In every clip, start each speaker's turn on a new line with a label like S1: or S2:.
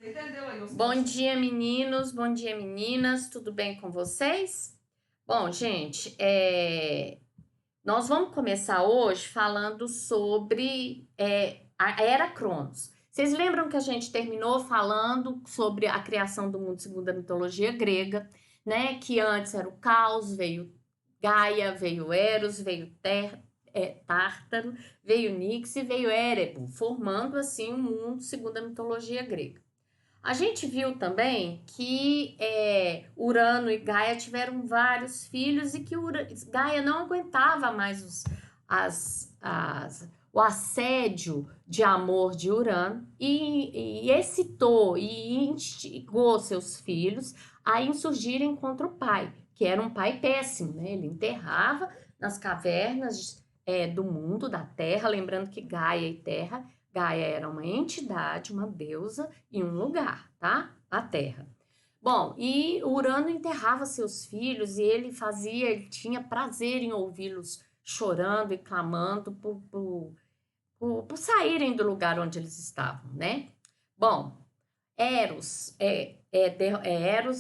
S1: Entendeu aí?
S2: Bom dia, meninos, bom dia, meninas, tudo bem com vocês? Bom, gente, nós vamos começar hoje falando sobre a Era Cronos. Vocês lembram que a gente terminou falando sobre a criação do mundo segundo a mitologia grega, né? Que antes era o caos, veio Gaia, veio Eros, veio Tártaro, veio Nix e veio Érebo, formando assim um mundo segundo a mitologia grega. A gente viu também que Urano e Gaia tiveram vários filhos e que Gaia não aguentava mais o assédio de amor de Urano e excitou e instigou seus filhos a insurgirem contra o pai, que era um pai péssimo, né? Ele enterrava nas cavernas do mundo, da Terra, lembrando que Gaia e Terra, Gaia era uma entidade, uma deusa, em um lugar, tá? A Terra. Bom, e Urano enterrava seus filhos e ele tinha prazer em ouvi-los chorando e clamando por saírem do lugar onde eles estavam, né? Bom, Eros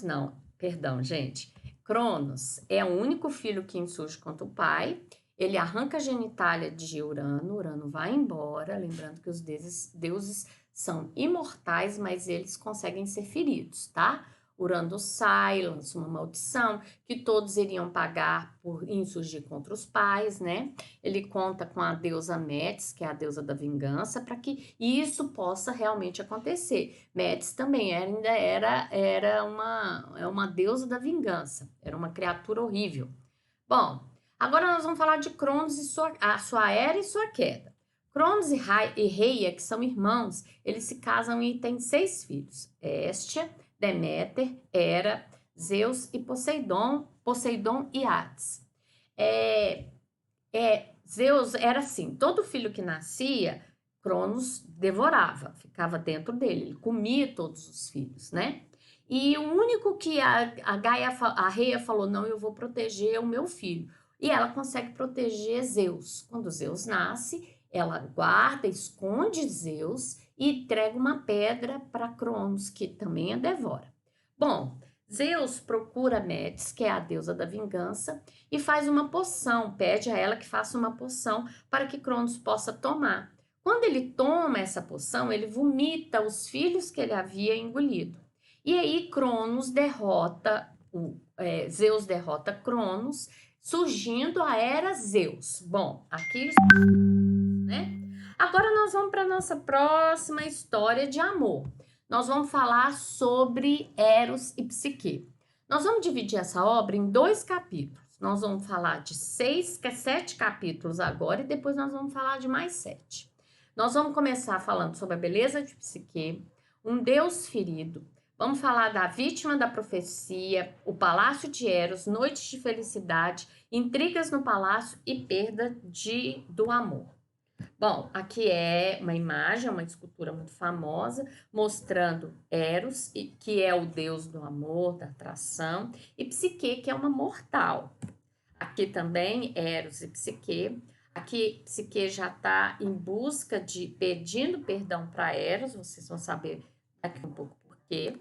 S2: não, perdão, gente. Cronos é o único filho que insurge contra o pai. Ele arranca a genitália de Urano, Urano vai embora, lembrando que os deuses são imortais, mas eles conseguem ser feridos, tá? Urano sai, lança uma maldição que todos iriam pagar por insurgir contra os pais, né? Ele conta com a deusa Metis, que é a deusa da vingança, para que isso possa realmente acontecer. Metis também era uma deusa da vingança, era uma criatura horrível. Bom, agora nós vamos falar de Cronos e a sua era e sua queda. Cronos e Reia, que são irmãos, eles se casam e têm 6 filhos: Hestia, Deméter, Hera, Zeus e Poseidon e Hades. Zeus era assim, todo filho que nascia, Cronos devorava, ficava dentro dele, ele comia todos os filhos, né? E o único que a Reia falou, não, eu vou proteger o meu filho. E ela consegue proteger Zeus. Quando Zeus nasce, ela guarda, esconde Zeus e entrega uma pedra para Cronos, que também a devora. Bom, Zeus procura Metis, que é a deusa da vingança, e faz uma poção, pede a ela que faça uma poção para que Cronos possa tomar. Quando ele toma essa poção, ele vomita os filhos que ele havia engolido. E aí Zeus derrota Cronos, surgindo a era Zeus. Bom, aqui, né? Agora nós vamos para a nossa próxima história de amor. Nós vamos falar sobre Eros e Psique. Nós vamos dividir essa obra em 2 capítulos. Nós vamos falar de 7 capítulos agora e depois nós vamos falar de mais 7. Nós vamos começar falando sobre a beleza de Psique, um deus ferido. Vamos falar da vítima da profecia, o palácio de Eros, noites de felicidade, intrigas no palácio e perda do amor. Bom, aqui é uma imagem, uma escultura muito famosa, mostrando Eros, que é o deus do amor, da atração, e Psique, que é uma mortal. Aqui também Eros e Psique. Aqui Psique já está em busca pedindo perdão para Eros, vocês vão saber daqui um pouco por quê.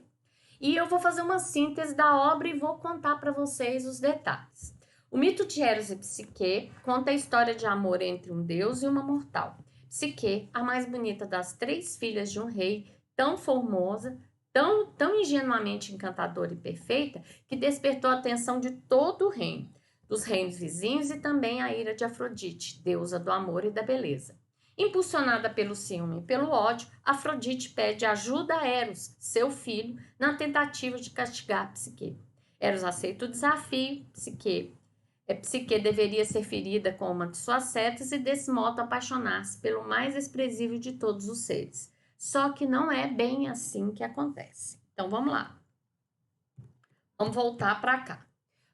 S2: E eu vou fazer uma síntese da obra e vou contar para vocês os detalhes. O mito de Eros e Psique conta a história de amor entre um deus e uma mortal. Psique, a mais bonita das 3 filhas de um rei, tão formosa, tão ingenuamente encantadora e perfeita, que despertou a atenção de todo o reino, dos reinos vizinhos e também a ira de Afrodite, deusa do amor e da beleza. Impulsionada pelo ciúme e pelo ódio, Afrodite pede ajuda a Eros, seu filho, na tentativa de castigar Psique. Eros aceita o desafio, Psique deveria ser ferida com uma de suas setas e desse modo apaixonar-se pelo mais desprezível de todos os seres. Só que não é bem assim que acontece. Então vamos lá. Vamos voltar para cá.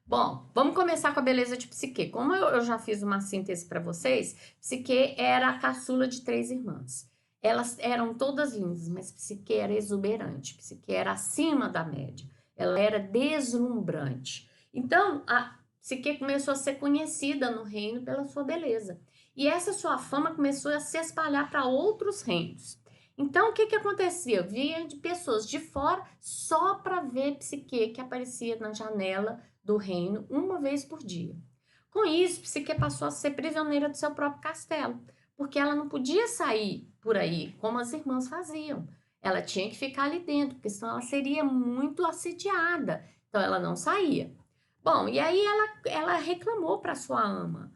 S2: Bom, vamos começar com a beleza de Psique. Como eu já fiz uma síntese para vocês, Psique era a caçula de 3 irmãs. Elas eram todas lindas, mas Psique era exuberante, Psique era acima da média, ela era deslumbrante. Então, a Psique começou a ser conhecida no reino pela sua beleza. E essa sua fama começou a se espalhar para outros reinos. Então, o que acontecia? Vinha de pessoas de fora só para ver Psique, que aparecia na janela do reino uma vez por dia. Com isso, Psique passou a ser prisioneira do seu próprio castelo, porque ela não podia sair por aí como as irmãs faziam. Ela tinha que ficar ali dentro, porque senão ela seria muito assediada. Então, ela não saía. Bom, e aí ela reclamou para sua ama,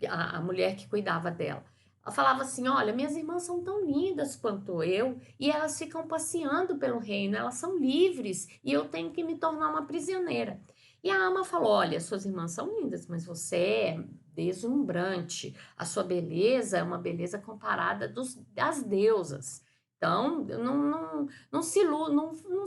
S2: a mulher que cuidava dela. Ela falava assim: olha, minhas irmãs são tão lindas quanto eu e elas ficam passeando pelo reino, elas são livres e eu tenho que me tornar uma prisioneira. E a ama falou: olha, suas irmãs são lindas, mas você é deslumbrante, a sua beleza é uma beleza comparada das deusas. Então, não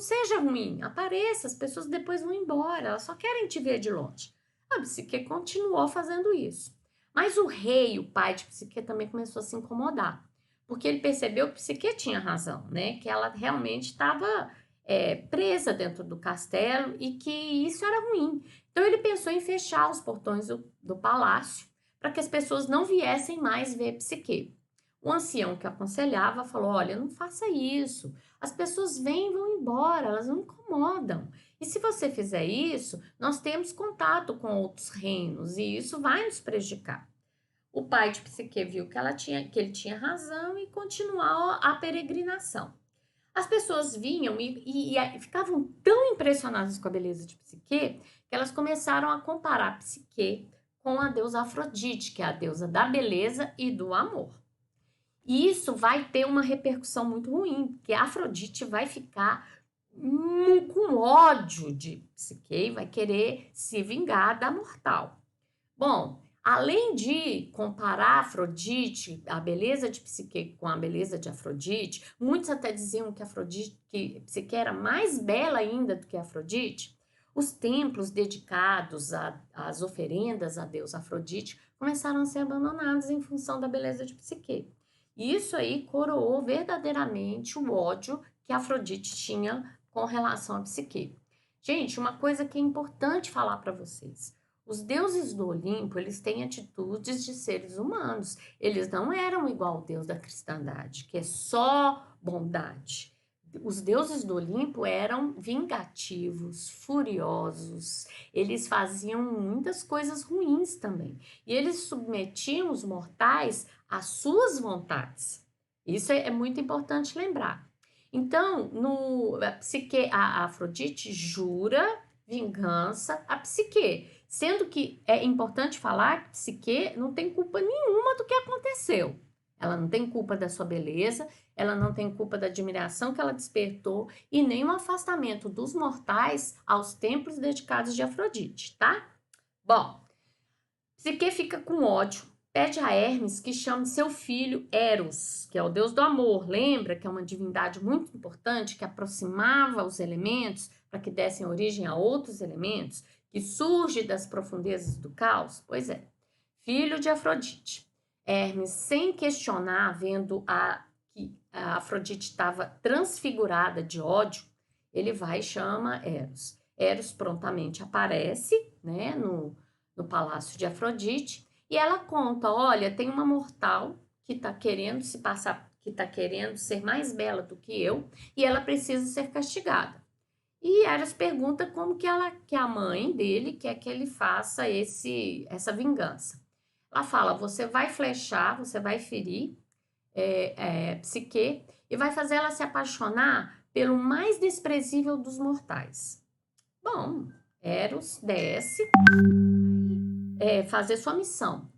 S2: seja ruim, apareça, as pessoas depois vão embora, elas só querem te ver de longe. A Psique continuou fazendo isso. Mas o rei, o pai de Psique, também começou a se incomodar, porque ele percebeu que Psique tinha razão, né? Que ela realmente estava presa dentro do castelo e que isso era ruim. Então ele pensou em fechar os portões do palácio para que as pessoas não viessem mais ver Psique. O ancião que aconselhava falou: olha, não faça isso. As pessoas vêm e vão embora, elas não incomodam. E se você fizer isso, nós temos contato com outros reinos e isso vai nos prejudicar. O pai de Psique viu que ele tinha razão e continuou a peregrinação. As pessoas vinham e ficavam tão impressionadas com a beleza de Psique que elas começaram a comparar Psique com a deusa Afrodite, que é a deusa da beleza e do amor. E isso vai ter uma repercussão muito ruim, porque a Afrodite vai ficar com ódio de Psique e vai querer se vingar da mortal. Bom, além de comparar Afrodite, a beleza de Psique com a beleza de Afrodite, muitos até diziam que Psique era mais bela ainda do que Afrodite. Os templos dedicados às oferendas à deusa Afrodite começaram a ser abandonados em função da beleza de Psique. Isso aí coroou verdadeiramente o ódio que Afrodite tinha com relação a Psique. Gente, uma coisa que é importante falar para vocês. Os deuses do Olimpo, eles têm atitudes de seres humanos. Eles não eram igual ao deus da cristandade, que é só bondade. Os deuses do Olimpo eram vingativos, furiosos, eles faziam muitas coisas ruins também. E eles submetiam os mortais às suas vontades. Isso é muito importante lembrar. Então, a Afrodite jura vingança a Psique, sendo que é importante falar que Psique não tem culpa nenhuma do que aconteceu. Ela não tem culpa da sua beleza, ela não tem culpa da admiração que ela despertou e nem o afastamento dos mortais aos templos dedicados de Afrodite, tá? Bom, Psique fica com ódio, pede a Hermes que chame seu filho Eros, que é o deus do amor. Lembra que é uma divindade muito importante que aproximava os elementos para que dessem origem a outros elementos, que surge das profundezas do caos? Pois é, filho de Afrodite. Hermes, sem questionar, vendo que a Afrodite estava transfigurada de ódio, ele vai e chama Eros. Eros prontamente aparece, né, no palácio de Afrodite, e ela conta: olha, tem uma mortal que está querendo se passar, que está querendo ser mais bela do que eu, e ela precisa ser castigada. E Eros pergunta como que a mãe dele quer que ele faça essa vingança. Ela fala: você vai flechar, você vai ferir Psique e vai fazer ela se apaixonar pelo mais desprezível dos mortais. Bom, Eros desce fazer sua missão.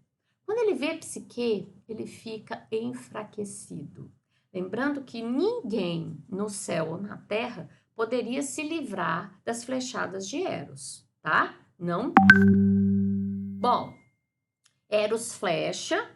S2: Quando ele vê Psique, ele fica enfraquecido. Lembrando que ninguém no céu ou na terra poderia se livrar das flechadas de Eros, tá? Não. Bom, Eros flecha,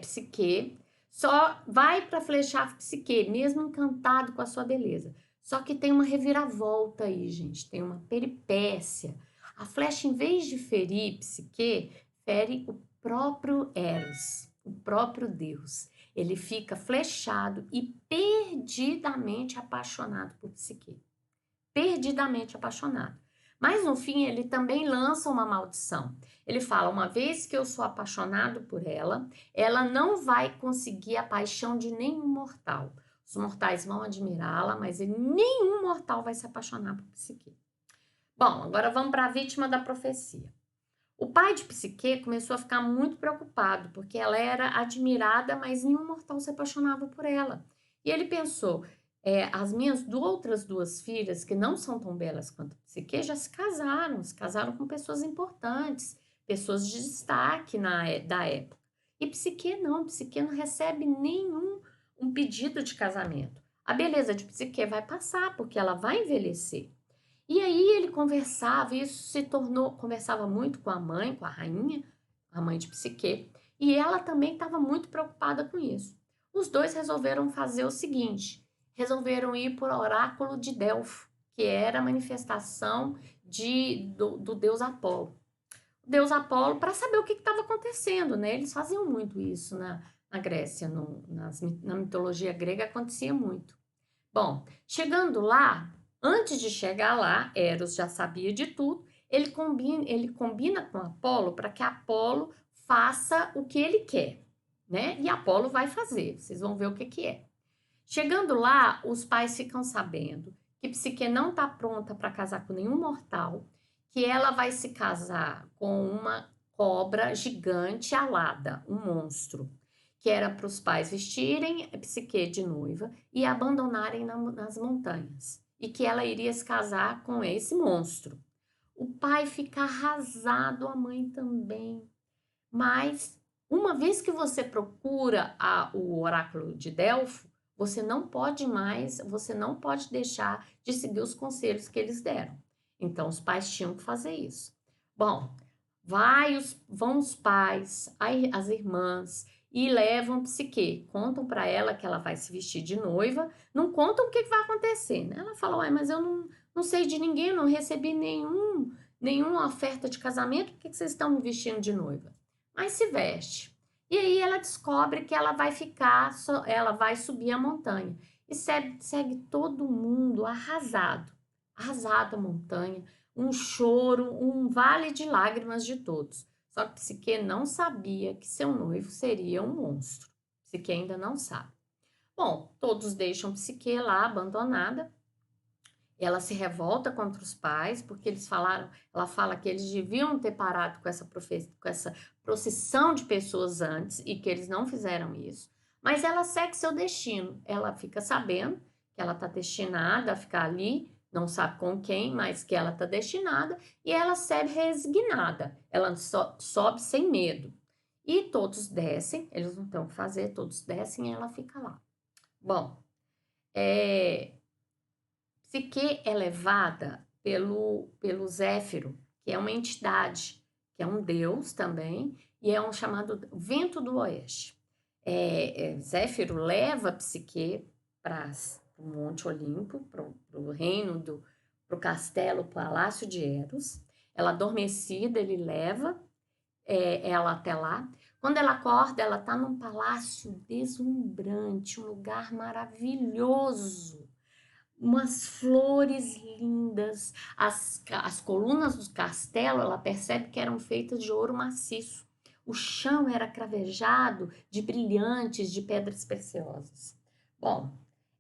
S2: Psique, só vai para flechar Psique, mesmo encantado com a sua beleza. Só que tem uma reviravolta aí, gente, tem uma peripécia. A flecha, em vez de ferir Psique, fere o próprio Eros, o próprio Deus. Ele fica flechado e perdidamente apaixonado por Psique. Perdidamente apaixonado. Mas no fim ele também lança uma maldição. Ele fala: uma vez que eu sou apaixonado por ela, ela não vai conseguir a paixão de nenhum mortal. Os mortais vão admirá-la, mas nenhum mortal vai se apaixonar por Psique. Bom, agora vamos para a vítima da profecia. O pai de Psique começou a ficar muito preocupado, porque ela era admirada, mas nenhum mortal se apaixonava por ela. E ele pensou, as minhas outras duas filhas, que não são tão belas quanto Psique, já se casaram com pessoas importantes, pessoas de destaque da época. E Psique não recebe nenhum pedido de casamento. A beleza de Psique vai passar, porque ela vai envelhecer. E aí ele conversava, conversava muito com a mãe, com a rainha, a mãe de Psique, e ela também estava muito preocupada com isso. Os dois resolveram fazer o seguinte, resolveram ir para o oráculo de Delfo, que era a manifestação do deus Apolo. O deus Apolo, para saber o que estava acontecendo, né? Eles faziam muito isso na Grécia, na mitologia grega acontecia muito. Bom, chegando lá, antes de chegar lá, Eros já sabia de tudo, ele combina com Apolo para que Apolo faça o que ele quer, né? E Apolo vai fazer, vocês vão ver o que é. Chegando lá, os pais ficam sabendo que Psique não está pronta para casar com nenhum mortal, que ela vai se casar com uma cobra gigante alada, um monstro, que era para os pais vestirem Psique de noiva e abandonarem nas montanhas, e que ela iria se casar com esse monstro. O pai fica arrasado, a mãe também. Mas, uma vez que você procura o oráculo de Delfo, você não pode deixar de seguir os conselhos que eles deram. Então, os pais tinham que fazer isso. Bom, vão os pais, as irmãs, e levam Psique, contam para ela que ela vai se vestir de noiva, não contam o que vai acontecer, né? Ela fala, mas eu não sei de ninguém, eu não recebi nenhuma oferta de casamento, por que vocês estão me vestindo de noiva? Mas se veste. E aí ela descobre que ela vai subir a montanha. E segue todo mundo arrasado a montanha, um choro, um vale de lágrimas de todos. Só que Psique não sabia que seu noivo seria um monstro. Psique ainda não sabe. Bom, todos deixam Psique lá abandonada. Ela se revolta contra os pais, porque ela fala que eles deviam ter parado com essa procissão de pessoas antes e que eles não fizeram isso. Mas ela segue seu destino. Ela fica sabendo que ela está destinada a ficar ali, não sabe com quem, mas que ela está destinada, e ela segue resignada. Ela sobe sem medo. E todos descem, eles não têm o que fazer, todos descem e ela fica lá. Bom, Psique é levada pelo Zéfiro, que é uma entidade, que é um deus também, e é um chamado Vento do Oeste. Zéfiro leva Psique para o Monte Olimpo, para o reino, para o castelo, o palácio de Eros. Ela adormecida, ele leva ela até lá. Quando ela acorda, ela está num palácio deslumbrante, um lugar maravilhoso. Umas flores lindas, as colunas do castelo, ela percebe que eram feitas de ouro maciço. O chão era cravejado de brilhantes, de pedras preciosas. Bom,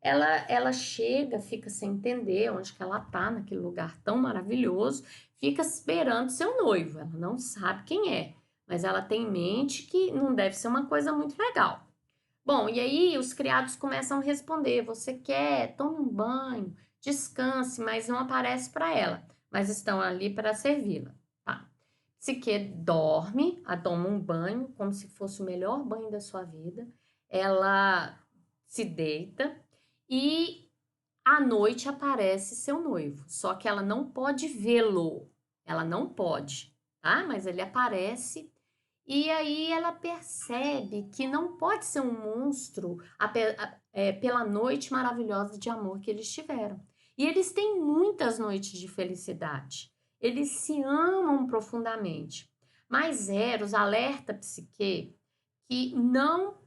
S2: ela chega, fica sem entender onde que ela está, naquele lugar tão maravilhoso, fica esperando seu noivo. Ela não sabe quem é, mas ela tem em mente que não deve ser uma coisa muito legal. Bom, e aí os criados começam a responder, você quer, tome um banho, descanse, mas não aparece para ela, mas estão ali para servi-la, tá? Psique dorme, toma um banho, como se fosse o melhor banho da sua vida, ela se deita e à noite aparece seu noivo, só que ela não pode vê-lo, ela não pode, tá? Mas ele aparece. E aí ela percebe que não pode ser um monstro pela noite maravilhosa de amor que eles tiveram. E eles têm muitas noites de felicidade. Eles se amam profundamente. Mas Eros alerta Psique que não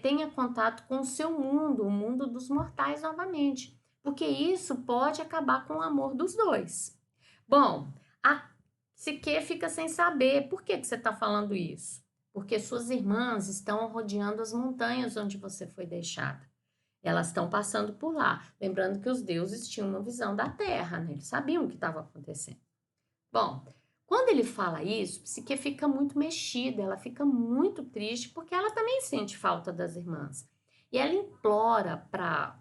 S2: tenha contato com o seu mundo, o mundo dos mortais novamente. Porque isso pode acabar com o amor dos dois. Bom, a Psique fica sem saber. Por que você está falando isso? Porque suas irmãs estão rodeando as montanhas onde você foi deixada. Elas estão passando por lá. Lembrando que os deuses tinham uma visão da terra, né? Eles sabiam o que estava acontecendo. Bom, quando ele fala isso, Psique fica muito mexida, ela fica muito triste, porque ela também sente falta das irmãs. E ela implora para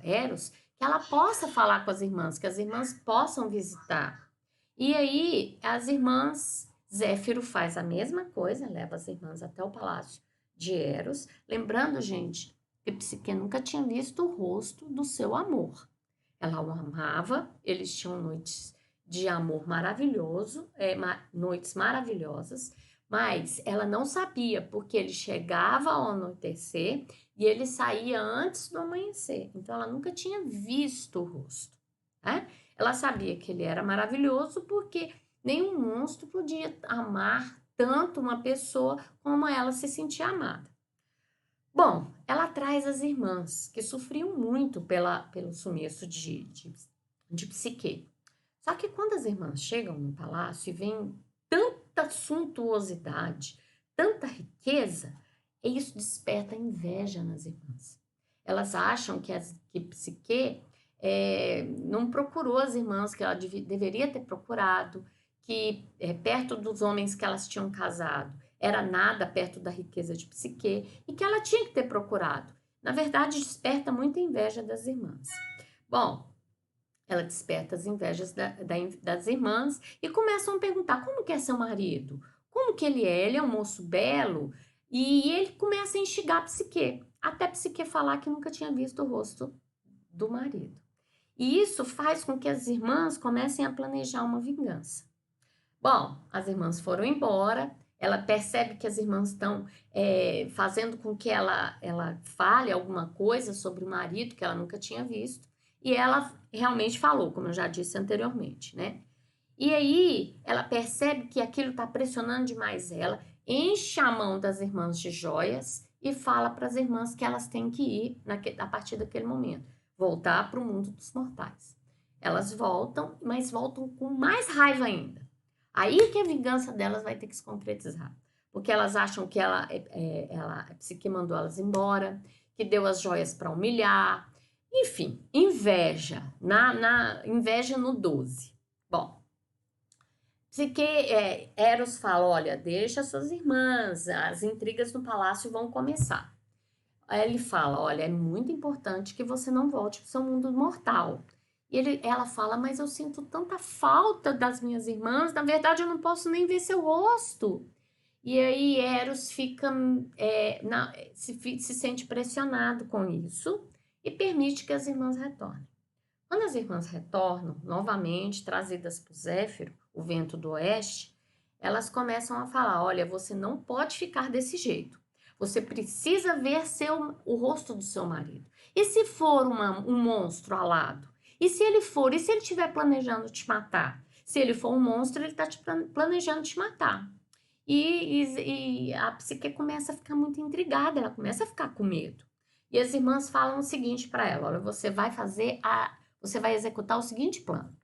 S2: Eros que ela possa falar com as irmãs, que as irmãs possam visitar. E aí, as irmãs, Zéfiro faz a mesma coisa, leva as irmãs até o palácio de Eros, lembrando, gente, que Psique nunca tinha visto o rosto do seu amor. Ela o amava, eles tinham noites de amor maravilhoso, noites maravilhosas, mas ela não sabia porque ele chegava ao anoitecer e ele saía antes do amanhecer. Então ela nunca tinha visto o rosto, né? Ela sabia que ele era maravilhoso porque nenhum monstro podia amar tanto uma pessoa como ela se sentia amada. Bom, ela traz as irmãs, que sofriam muito pelo sumiço de Psique. Só que quando as irmãs chegam no palácio e veem tanta suntuosidade, tanta riqueza, isso desperta inveja nas irmãs. Elas acham que Psique não procurou as irmãs que ela deveria ter procurado, que perto dos homens que elas tinham casado era nada perto da riqueza de Psique e que ela tinha que ter procurado. Na verdade, desperta muita inveja das irmãs. Bom, ela desperta as invejas das irmãs e começam a perguntar como que é seu marido? Como que ele é? Ele é um moço belo? E ele começa a instigar Psique, até Psique falar que nunca tinha visto o rosto do marido. E isso faz com que as irmãs comecem a planejar uma vingança. Bom, as irmãs foram embora, ela percebe que as irmãs estão fazendo com que ela fale alguma coisa sobre o marido que ela nunca tinha visto, e ela realmente falou, como eu já disse anteriormente, né? E aí ela percebe que aquilo está pressionando demais ela, enche a mão das irmãs de joias e fala para as irmãs que elas têm que ir a partir daquele momento, voltar para o mundo dos mortais. Elas voltam, mas voltam com mais raiva ainda. Aí que a vingança delas vai ter que se concretizar. Porque elas acham que a Psique mandou elas embora, que deu as joias para humilhar. Enfim, inveja. Inveja no 12. Bom, Psique, Eros fala, olha, deixa suas irmãs, as intrigas no palácio vão começar. Aí ele fala, olha, é muito importante que você não volte para o seu mundo mortal. E ela fala, mas eu sinto tanta falta das minhas irmãs, na verdade eu não posso nem ver seu rosto. E aí Eros fica, se sente pressionado com isso e permite que as irmãs retornem. Quando as irmãs retornam, novamente trazidas por Zéfiro, o vento do oeste, elas começam a falar, olha, você não pode ficar desse jeito. Você precisa ver o rosto do seu marido. E se for um monstro alado? E se ele estiver planejando te matar? Se ele for um monstro, ele está planejando te matar. E a Psique começa a ficar muito intrigada, ela começa a ficar com medo. E as irmãs falam o seguinte para ela, olha, você vai executar o seguinte plano.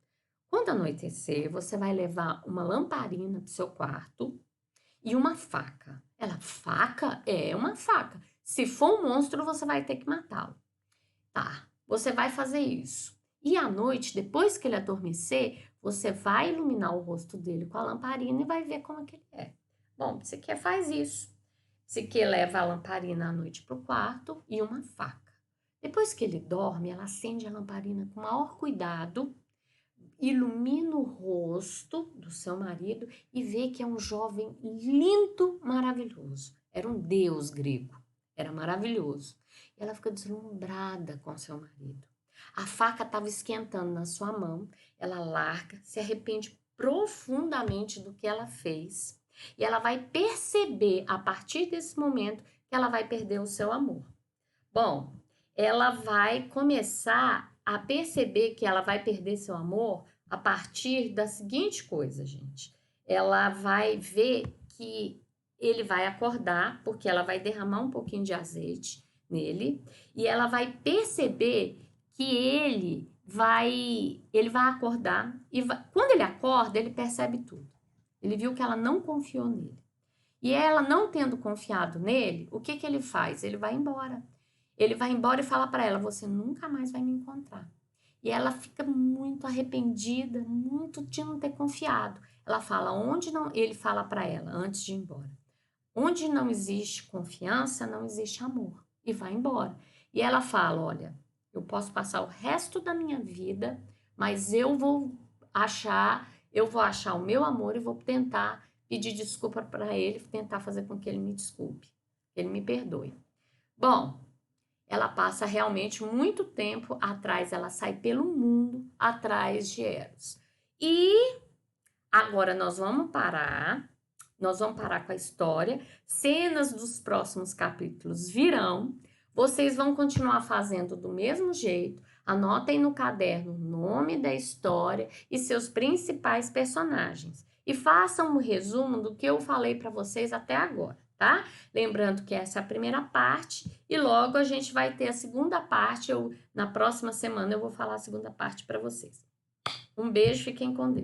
S2: Quando anoitecer, você vai levar uma lamparina para o seu quarto e uma faca. Faca? É uma faca. Se for um monstro, você vai ter que matá-lo. Tá, você vai fazer isso. E à noite, depois que ele adormecer, você vai iluminar o rosto dele com a lamparina e vai ver como é que ele é. Bom, Psique faz isso. Psique leva a lamparina à noite para o quarto e uma faca. Depois que ele dorme, ela acende a lamparina com o maior cuidado, ilumina o rosto do seu marido e vê que é um jovem lindo, maravilhoso. Era um deus grego, era maravilhoso. E ela fica deslumbrada com seu marido. A faca estava esquentando na sua mão, ela larga, se arrepende profundamente do que ela fez e ela vai perceber a partir desse momento que ela vai perder o seu amor. Bom, ela vai começar a perceber que ela vai perder seu amor a partir da seguinte coisa, gente. Ela vai ver que ele vai acordar, porque ela vai derramar um pouquinho de azeite nele, e ela vai perceber que ele vai acordar, e quando ele acorda, ele percebe tudo. Ele viu que ela não confiou nele. E ela não tendo confiado nele, o que ele faz? Ele vai embora. ele vai embora e fala para ela: você nunca mais vai me encontrar. E ela fica muito arrependida, muito de não ter confiado. Ela fala: onde não, ele fala para ela antes de ir embora: onde não existe confiança, não existe amor. E vai embora. E ela fala: olha, eu posso passar o resto da minha vida, mas eu vou achar o meu amor e vou tentar pedir desculpa para ele, tentar fazer com que ele me desculpe, que ele me perdoe. Bom, ela passa realmente muito tempo atrás, ela sai pelo mundo atrás de Eros. E agora nós vamos parar com a história, cenas dos próximos capítulos virão, vocês vão continuar fazendo do mesmo jeito, anotem no caderno o nome da história e seus principais personagens. E façam um resumo do que eu falei para vocês até agora, tá? Lembrando que essa é a primeira parte e logo a gente vai ter a segunda parte. Na próxima semana eu vou falar a segunda parte para vocês. Um beijo, fiquem com Deus.